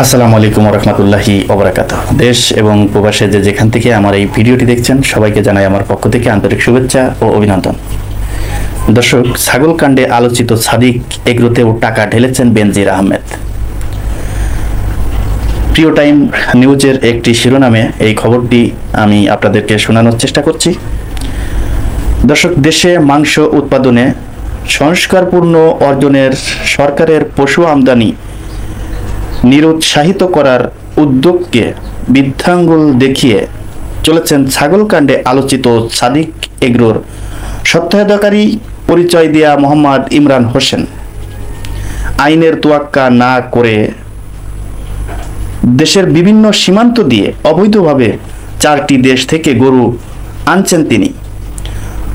আসসালামু আলাইকুম রহমতুল্লাহি ওবরাকাতুহ। দেশ এবং প্রবাসে যেখান থেকে আমার এই ভিডিওটি দেখছেন সবাইকে জানাই আমার পক্ষ থেকে আন্তরিক শুভেচ্ছা ও অভিনন্দন। দর্শক, ছাগলকাণ্ডে আলোচিত সাদিক এগ্রোতেও টাকা ঢেলেছেন বেনজির আহমেদ। প্রিয় টাইম নিউজের একটি শিরোনামে এই খবরটি আমি আপনাদেরকে শোনানোর চেষ্টা করছি। দর্শক, দেশে মাংস উৎপাদনে সংস্কারপূর্ণ অর্জনের সরকারের পশু আমদানি নিরুৎসাহিত করার উদ্যোগকে বৃদ্ধাঙ্গুল দেখিয়ে চলেছেন ছাগলকাণ্ডে আলোচিত সাদিক এগ্রোর সত্তাধারী পরিচয় দেয়া মোহাম্মদ ইমরান হোসেন। আইনের তোয়াক্কা না করে দেশের বিভিন্ন সীমান্ত দিয়ে অবৈধভাবে 4টি দেশ থেকে গরু আনছেন তিনি।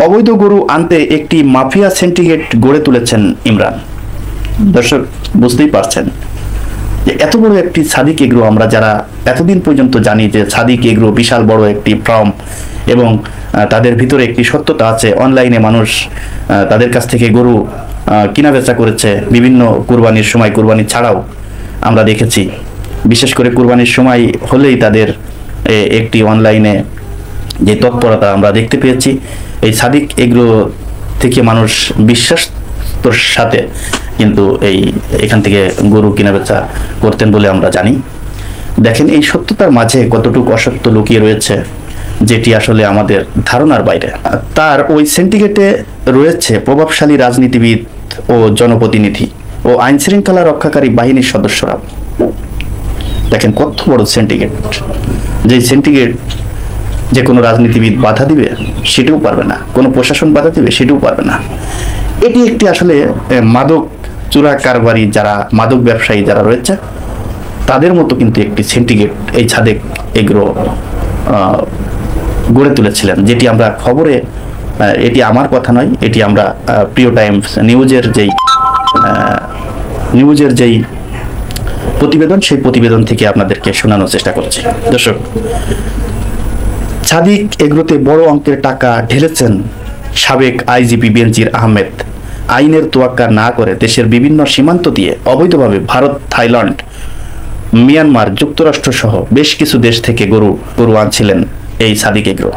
অবৈধ গরু আনতে একটি মাফিয়া সিন্ডিকেট গড়ে তুলেছেন ইমরান। দর্শক, বুঝতেই পারছেন যে এত বড় একটি সাদিক এগ্রো, আমরা যারা এতদিন পর্যন্ত জানি যে সাদিক এগ্রো বিশাল বড় একটি ফার্ম এবং তাদের ভিতরে একটি সত্যতা আছে। অনলাইনে মানুষ তাদের কাছ থেকে গরু কিনা বেচা করেছে বিভিন্ন কুরবানির সময়, কুরবানি ছাড়াও আমরা দেখেছি। বিশেষ করে কুরবানির সময় হলেই তাদের একটি অনলাইনে যে তৎপরতা আমরা দেখতে পেয়েছি। এই সাদিক এগ্রো থেকে মানুষ বিশ্বাসের সাথে কিন্তু এখান থেকে গরু কিনা বেচা করতেন বলে আমরা জানি। দেখেন এই সত্যতার মাঝে কতটুকু অসত্য লুকিয়ে রয়েছে, যেটি আসলে আমাদের ধারণার বাইরে। তার ওই সিন্ডিকেটে রয়েছে প্রভাবশালী রাজনীতিবিদ ও জনপ্রতিনিধি ও আইন শৃঙ্খলা রক্ষাকারী বাহিনীর সদস্যরা। দেখেন কত বড় সিন্ডিকেট, যে সিন্ডিকেট যে কোনো রাজনীতিবিদ বাধা দিবে সেটাও পারবে না, কোনো প্রশাসন বাধা দিবে সেটাও পারবে না। এটি একটি আসলে মাদক চোরা কারবারি, যারা মাদক ব্যবসায়ী যারা রয়েছে তাদের মতো কিন্তু একটি সিন্ডিকেট এই সাদিক এগ্রো গড়ে তুলেছিলেন, যেটি আমরা খবরে, এটি আমার কথা নয়, এটি আমরা প্রিয় টাইমস নিউজের যেই প্রতিবেদন, সেই প্রতিবেদন থেকে আপনাদেরকে শোনানোর চেষ্টা করছি। দর্শক, সাদিক এগ্রোতে বড় অঙ্কের টাকা ঢেলেছেন সাবেক আইজিপি বেনজির আহমেদ। আইনের তোয়াক্কা না করে দেশের বিভিন্ন সীমান্ত দিয়ে অবৈধভাবে ভারত, থাইল্যান্ড, মিয়ানমার, যুক্তরাষ্ট্র সহ বেশ কিছু দেশ থেকে গরু আনছিলেন এই সাদিক এগ্রো।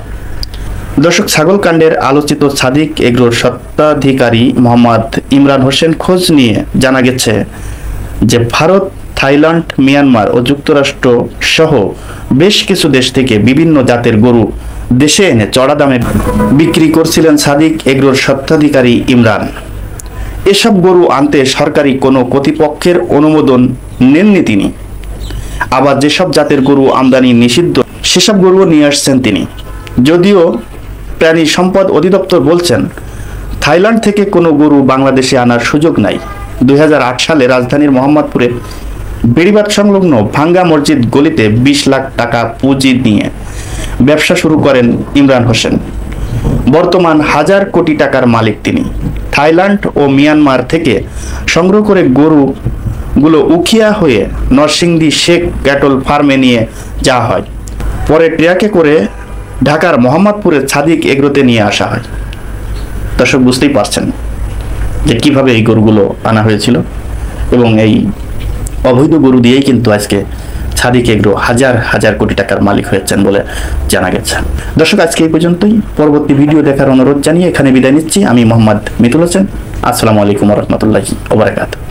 দর্শক, ছাগলকাণ্ডের আলোচিত সাদিক এগ্রোর স্বত্বাধিকারী মোহাম্মদ ইমরান হোসেন খোঁজ নিয়ে জানা গেছে যে ভারত, থাইল্যান্ড, মিয়ানমার ও যুক্তরাষ্ট্র সহ বেশ কিছু দেশ থেকে বিভিন্ন জাতের গরু দেশে এনে চড়া দামে বিক্রি করছিলেন সাদিক এগ্রোর স্বত্বাধিকারী ইমরান। এসব গরু আনতে সরকারি কোনো কর্তৃপক্ষের অনুমোদন নেননি তিনি। আবার যেসব জাতের গরু আমদানি নিষিদ্ধ সেসব গরুও নিয়ে আসছেন তিনি। যদিও প্রাণী সম্পদ অধিদপ্তর বলছেন থাইল্যান্ড থেকে কোনো গরু বাংলাদেশে আনার সুযোগ নাই। 2008 সালে রাজধানীর মোহাম্মদপুরে বেড়িবাঁধ সংলগ্ন ভাঙ্গা মসজিদ গলিতে 20 লাখ টাকা পুঁজি নিয়ে ব্যবসা শুরু করেন ইমরান হোসেন। বর্তমান হাজার কোটি টাকার মালিক তিনি। থাইল্যান্ড ও মিয়ানমার থেকে সংগ্রহ করে গরুগুলো উখিয়া হয়ে নরসিংদী শেখ ক্যাটল ফার্মে নিয়ে যাওয়া হয়। পরে ট্রাকে করে ঢাকার মোহাম্মদপুরের সাদিক এগ্রোতে নিয়ে আসা হয়। দর্শক, বুঝতেই পারছেন যে কিভাবে এই গরুগুলো আনা হয়েছিল এবং এই অবৈধ গরু দিয়েই কিন্তু আজকে সাদিক এগ্রো হাজার হাজার কোটি টাকার মালিক হয়েছেন বলে জানা গেছে। দর্শক, আজকে এই পর্যন্তই। পরবর্তী ভিডিও দেখার অনুরোধ জানিয়ে এখানে বিদায় নিচ্ছি। আমি মোহাম্মদ মিতুল হোসেন। আসসালামু আলাইকুম রহমতুল্লাহি ওয়া বারাকাতুহু।